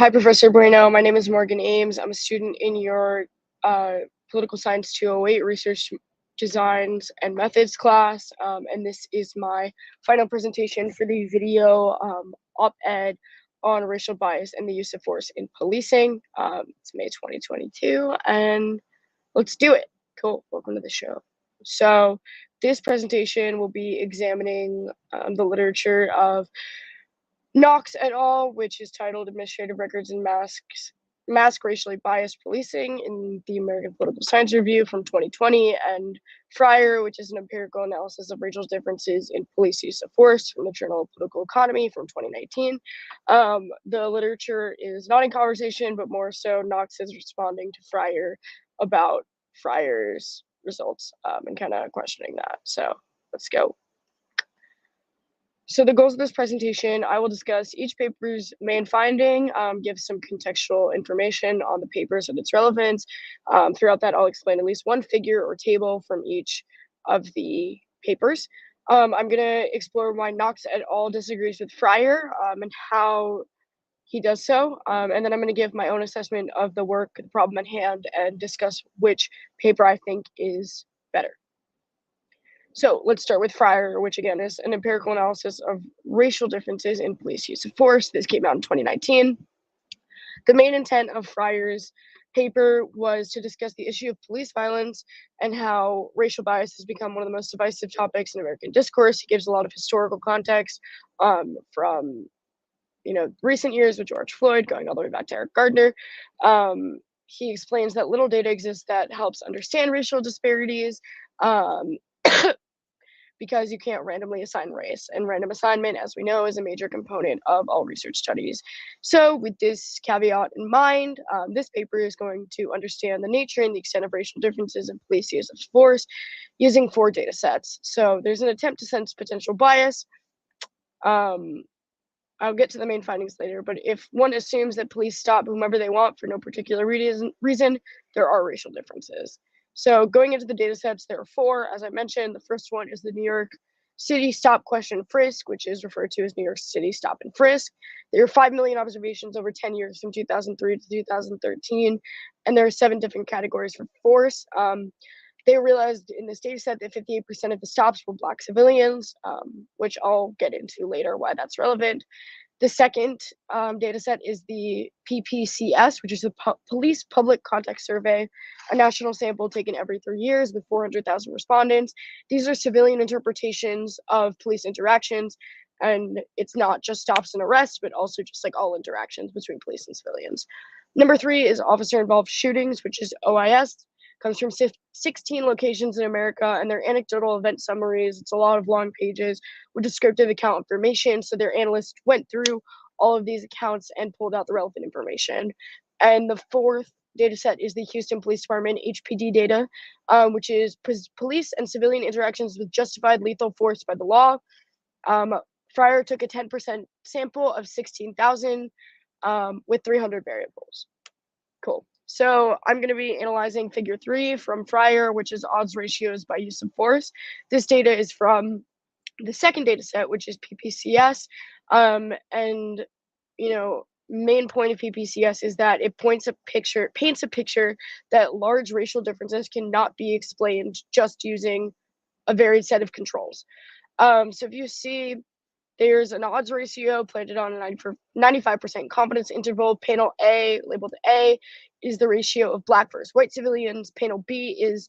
Hi, Professor Bueno. My name is Morgan Ames. I'm a student in your Political Science 208 Research Designs and Methods class, and this is my final presentation for the video op-ed on racial bias and the use of force in policing. It's May 2022, and let's do it. Cool. Welcome to the show. So this presentation will be examining the literature of Knox et al., which is titled Administrative Records and Mask Racially Biased Policing in the American Political Science Review from 2020, and Fryer, which is an empirical analysis of racial differences in police use of force from the Journal of Political Economy from 2019. The literature is not in conversation, but more so Knox is responding to Fryer about Fryer's results and kind of questioning that. So let's go. So the goals of this presentation, I will discuss each paper's main finding, give some contextual information on the papers and its relevance. Throughout that, I'll explain at least one figure or table from each of the papers. I'm going to explore why Knox et al. Disagrees with Fryer and how he does so. And then I'm going to give my own assessment of the work, the problem at hand, and discuss which paper I think is better. So let's start with Fryer, which again is an empirical analysis of racial differences in police use of force. This came out in 2019. The main intent of Fryer's paper was to discuss the issue of police violence and how racial bias has become one of the most divisive topics in American discourse. He gives a lot of historical context from recent years with George Floyd, going all the way back to Eric Gardner. He explains that little data exists that helps understand racial disparities. Because you can't randomly assign race, and random assignment, as we know, is a major component of all research studies. So with this caveat in mind, this paper is going to understand the nature and the extent of racial differences in police use of force using 4 data sets. So there's an attempt to sense potential bias. I'll get to the main findings later, but if one assumes that police stop whomever they want for no particular reason, there are racial differences. So going into the data sets, there are 4, as I mentioned. The first one is the New York City Stop Question Frisk, which is referred to as New York City Stop and Frisk. There are 5 million observations over 10 years from 2003 to 2013, and there are 7 different categories for force. They realized in this data set that 58% of the stops were Black civilians, which I'll get into later why that's relevant. The second data set is the PPCS, which is the Police Public Context Survey, a national sample taken every 3 years with 400,000 respondents. These are civilian interpretations of police interactions, and it's not just stops and arrests, but also just like all interactions between police and civilians. Number 3 is officer-involved shootings, which is OIS. Comes from 16 locations in America, and their anecdotal event summaries. It's a lot of long pages with descriptive account information. So their analysts went through all of these accounts and pulled out the relevant information. And the 4th data set is the Houston Police Department HPD data, which is police and civilian interactions with justified lethal force by the law. Fryer took a 10% sample of 16,000 with 300 variables. Cool. So I'm going to be analyzing figure 3 from Fryer, which is odds ratios by use of force. This data is from the second data set, which is PPCS. And, main point of PPCS is that it paints a picture that large racial differences cannot be explained just using a varied set of controls. So if you see, there's an odds ratio planted on a 95% confidence interval. Panel A, labeled A, is the ratio of Black versus white civilians. Panel B is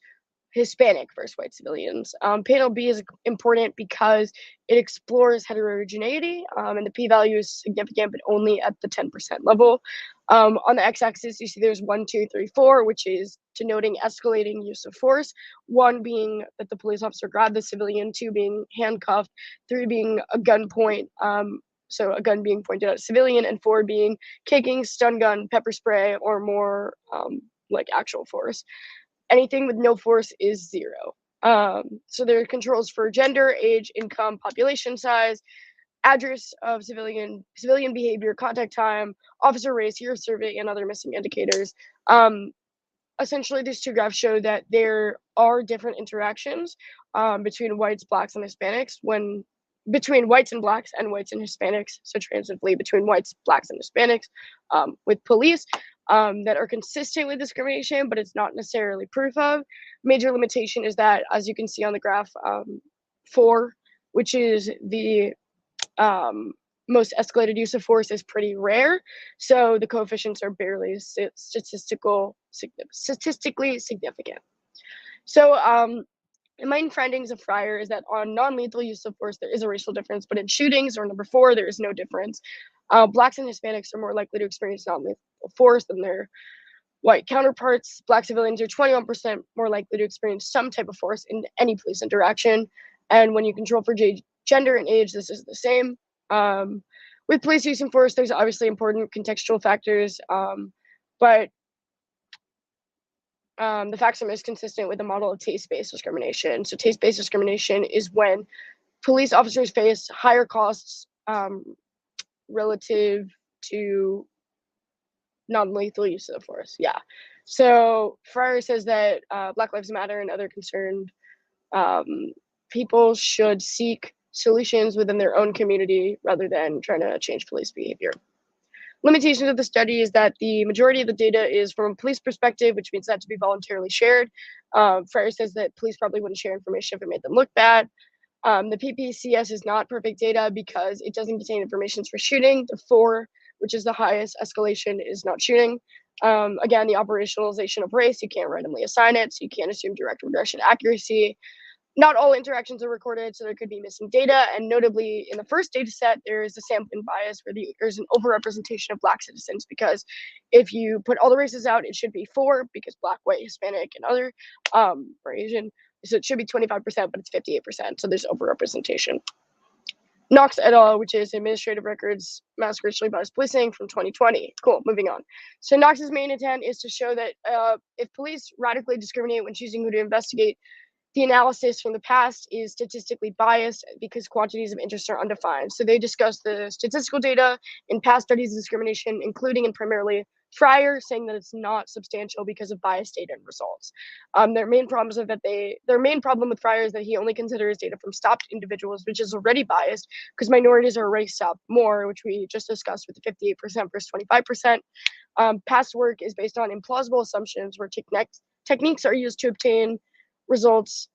Hispanic versus white civilians. Panel B is important because it explores heterogeneity, and the p-value is significant, but only at the 10% level. On the x-axis, you see there's 1, 2, 3, 4, which is denoting escalating use of force. 1 being that the police officer grabbed the civilian, 2 being handcuffed, 3 being a gunpoint, so a gun being pointed at a civilian, and 4 being kicking, stun gun, pepper spray, or more like actual force. Anything with no force is 0. So there are controls for gender, age, income, population size, address of civilian behavior, contact time, officer race, year of survey, and other missing indicators. Essentially, these 2 graphs show that there are different interactions between whites, Blacks, and Hispanics when between whites and blacks and whites and Hispanics, so transitively between whites, blacks, and Hispanics, with police, that are consistent with discrimination, but it's not necessarily proof of. Major limitation is that, as you can see on the graph, 4, which is the most escalated use of force, is pretty rare, so the coefficients are barely statistically significant. So the main findings of Fryer is that on non-lethal use of force, there is a racial difference, but in shootings, or number 4, there is no difference. Blacks and Hispanics are more likely to experience non-lethal force than their white counterparts. Black civilians are 21% more likely to experience some type of force in any police interaction. And when you control for gender and age, this is the same. With police using force, there's obviously important contextual factors, but the facts are most consistent with the model of taste-based discrimination. So taste-based discrimination is when police officers face higher costs relative to non-lethal use of force. Yeah. So Fryer says that Black Lives Matter and other concerned people should seek solutions within their own community rather than trying to change police behavior. Limitations of the study is that the majority of the data is from a police perspective, which means that to be voluntarily shared. Fryer says that police probably wouldn't share information if it made them look bad. The PPCS is not perfect data because it doesn't contain information for shooting. The 4, which is the highest escalation, is not shooting. Again, the operationalization of race, you can't randomly assign it, so you can't assume direct regression accuracy. Not all interactions are recorded, so there could be missing data. And notably, in the first data set, there is a sampling bias where there's an overrepresentation of Black citizens, because if you put all the races out, it should be 4, because Black, white, Hispanic, and other, or Asian. So it should be 25%, but it's 58%. So there's overrepresentation. Knox et al., which is Administrative Records Mass Racially Biased Policing from 2020. Cool, moving on. So Knox's main intent is to show that if police radically discriminate when choosing who to investigate, the analysis from the past is statistically biased because quantities of interest are undefined. So they discuss the statistical data in past studies of discrimination, including and primarily Fryer, saying that it's not substantial because of biased data and results. Their main problem with Fryer is that he only considers data from stopped individuals, which is already biased because minorities are already stopped more, which we just discussed with the 58% versus 25%. Past work is based on implausible assumptions where techniques are used to obtain results,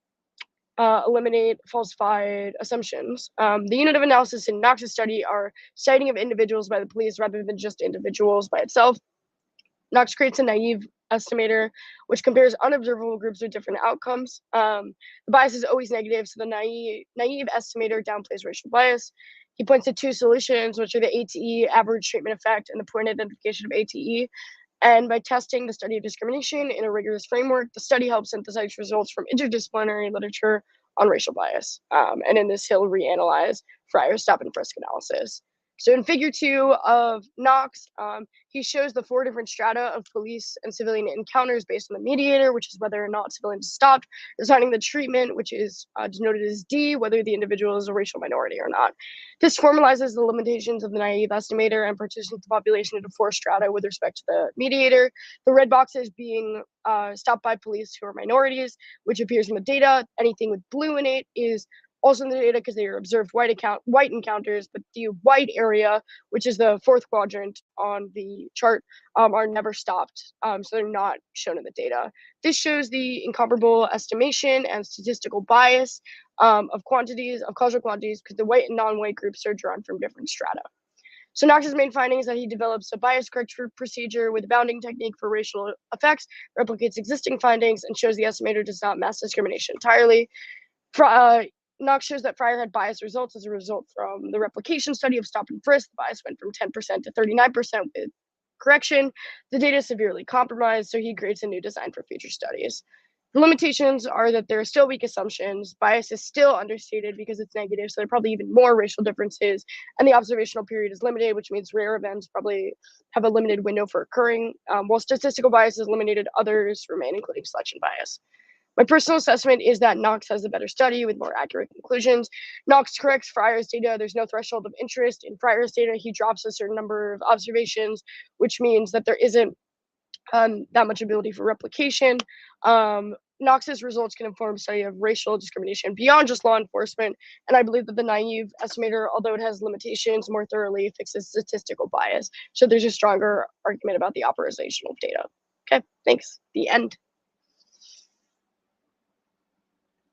eliminate falsified assumptions. The unit of analysis in Knox's study are citing of individuals by the police rather than just individuals by itself. Knox creates a naive estimator, which compares unobservable groups with different outcomes. The bias is always negative, so the naive estimator downplays racial bias. He points to 2 solutions, which are the ATE, average treatment effect, and the point identification of ATE. And by testing the study of discrimination in a rigorous framework, the study helps synthesize results from interdisciplinary literature on racial bias. And in this, he'll reanalyze Fryer's stop and frisk analysis. So in figure 2 of Knox, he shows the 4 different strata of police and civilian encounters based on the mediator, which is whether or not civilians stopped, assigning the treatment, which is denoted as D, whether the individual is a racial minority or not. This formalizes the limitations of the naive estimator and partitions the population into 4 strata with respect to the mediator. The red boxes being stopped by police who are minorities, which appears in the data. Anything with blue in it is also in the data because they are observed white encounters, but the white area, which is the 4th quadrant on the chart, are never stopped, so they're not shown in the data. This shows the incomparable estimation and statistical bias of causal quantities, because the white and non-white groups are drawn from different strata. So Knox's main finding is that he develops a bias correction procedure with a bounding technique for racial effects, replicates existing findings, and shows the estimator does not mask discrimination entirely. Knox shows that Fryer had biased results as a result from the replication study of stop and frisk. The bias went from 10% to 39% with correction. The data is severely compromised, so he creates a new design for future studies. The limitations are that there are still weak assumptions. Bias is still understated because it's negative, so there are probably even more racial differences. And the observational period is limited, which means rare events probably have a limited window for occurring. While statistical bias is eliminated, others remain, including selection bias. My personal assessment is that Knox has a better study with more accurate conclusions. Knox corrects Fryer's data. There's no threshold of interest. In Fryer's data, he drops a certain number of observations, which means that there isn't that much ability for replication. Knox's results can inform study of racial discrimination beyond just law enforcement, and I believe that the naive estimator, although it has limitations, more thoroughly fixes statistical bias. So there's a stronger argument about the operational data. Okay, thanks. The end.